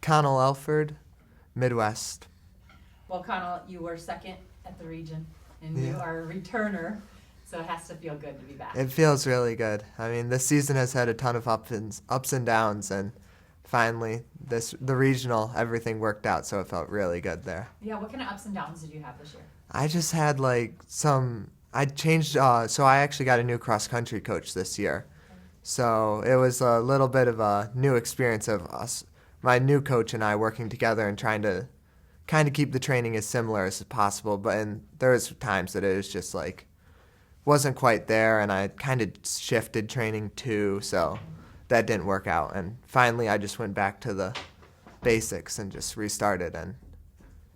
Connell Alford, Midwest. Well, Connell, you were second at the region, and you are a returner, so it has to feel good to be back. It feels really good. I mean, this season has had a ton of ups and downs, and finally, the regional, everything worked out, so it felt really good there. Yeah, what kind of ups and downs did you have this year? I just had I changed, so I actually got a new cross-country coach this year. So it was a little bit of a new experience of my new coach and I working together and trying to kind of keep the training as similar as possible. But there was times that it was just wasn't quite there, and I kind of shifted training too, so that didn't work out. And finally, I just went back to the basics and just restarted, and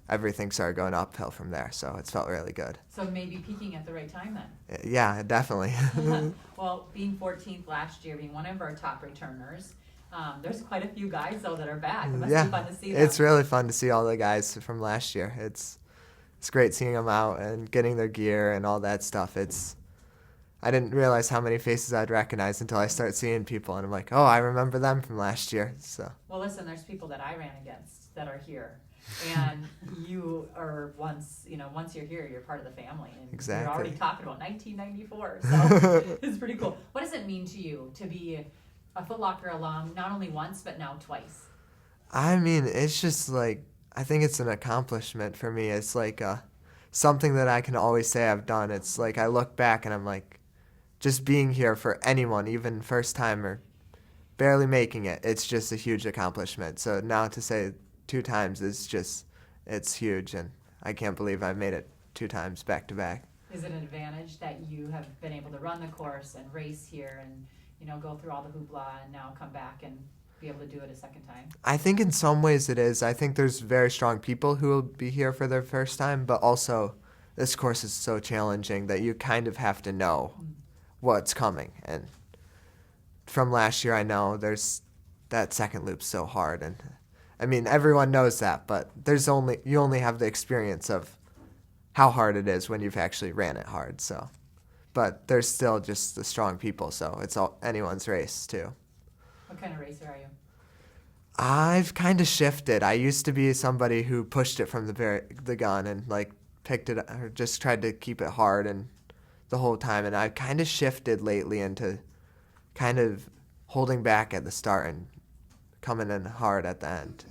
everything started going uphill from there, so it's felt really good. So maybe peaking at the right time then. Yeah, definitely. Well, being 14th last year, being one of our top returners, there's quite a few guys, though, that are back. It must be fun to see them. It's really fun to see all the guys from last year. It's great seeing them out and getting their gear and all that stuff. I didn't realize how many faces I'd recognize until I start seeing people, and I'm like, oh, I remember them from last year. So. Well, listen, there's people that I ran against that are here. And you are once you're here, you're part of the family. And exactly. You're already talking about 1994, so it's pretty cool. What does it mean to you to be a Foot Locker alum, not only once, but now twice? I mean, it's just I think it's an accomplishment for me. It's something that I can always say I've done. It's I look back and I'm just being here for anyone, even first time or barely making it, it's just a huge accomplishment. So now to say 2 times it's huge, and I can't believe I made it 2 times back to back. Is it an advantage that you have been able to run the course and race here and go through all the hoopla and now come back and be able to do it a second time? I think in some ways it is. I think there's very strong people who will be here for their first time, but also this course is so challenging that you kind of have to know what's coming. And from last year, I know there's that second loop so hard, and I mean everyone knows that, but you only have the experience of how hard it is when you've actually ran it hard. So, but there's still just the strong people, so it's anyone's race too. What kind of racer are you? I've kind of shifted. I used to be somebody who pushed it from the gun and picked it or just tried to keep it hard and the whole time, and I've kind of shifted lately into kind of holding back at the start and coming in hard at the end.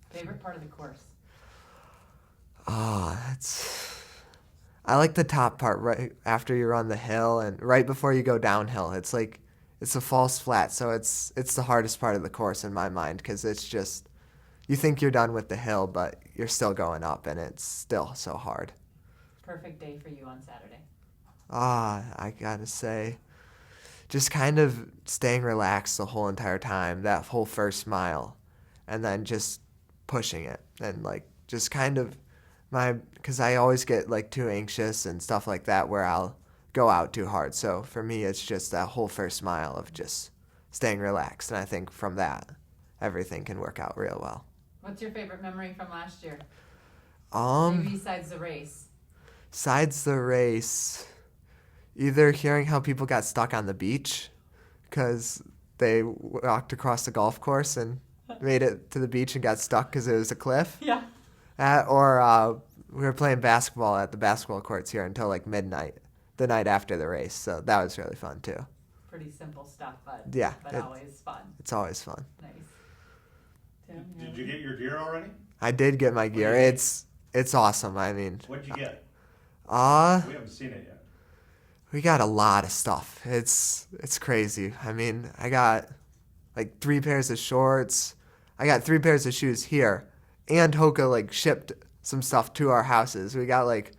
Favorite part of the course? I like the top part right after you run the hill and right before you go downhill. It's it's a false flat, so it's the hardest part of the course in my mind, because it's just, you think you're done with the hill, but you're still going up, and it's still so hard. Perfect day for you on Saturday? I gotta say, just kind of staying relaxed the whole entire time, that whole first mile, and then just pushing it, and just kind of because I always get too anxious and stuff like that where I'll go out too hard. So for me, it's just that whole first mile of just staying relaxed, and I think from that, everything can work out real well. What's your favorite memory from last year? Maybe besides the race. Besides the race, either hearing how people got stuck on the beach because they walked across the golf course and made it to the beach and got stuck because it was a cliff. Yeah. Or we were playing basketball at the basketball courts here until midnight the night after the race. So that was really fun too. Pretty simple stuff, but always fun. It's always fun. Nice. Tim, Did you get your gear already? I did get my gear. It's awesome. I mean, what'd you get? We haven't seen it yet. We got a lot of stuff. It's crazy. I mean, I got 3 pairs of shorts. I got 3 pairs of shoes here, and Hoka shipped some stuff to our houses. We got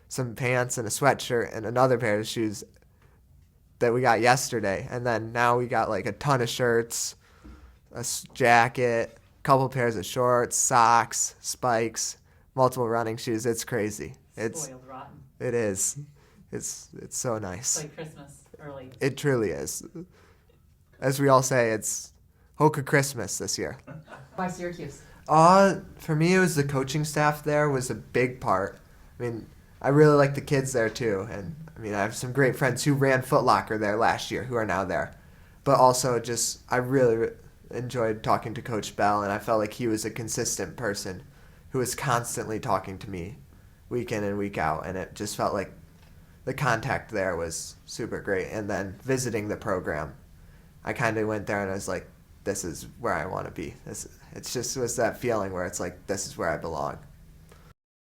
some pants and a sweatshirt and another pair of shoes that we got yesterday, and then now we got a ton of shirts, a jacket, a couple pairs of shorts, socks, spikes, multiple running shoes. It's crazy. Spoiled rotten. It is. It's so nice. It's like Christmas early. It truly is. As we all say, it's Hoka Christmas this year. Why Syracuse? For me, it was the coaching staff there was a big part. I mean, I really like the kids there too, and I mean, I have some great friends who ran Foot Locker there last year who are now there. But also, just I really enjoyed talking to Coach Bell, and I felt like he was a consistent person who was constantly talking to me week in and week out, and it just felt like the contact there was super great. And then visiting the program, I kind of went there and I was like, this is where I want to be. It's just was that feeling where it's like, this is where I belong.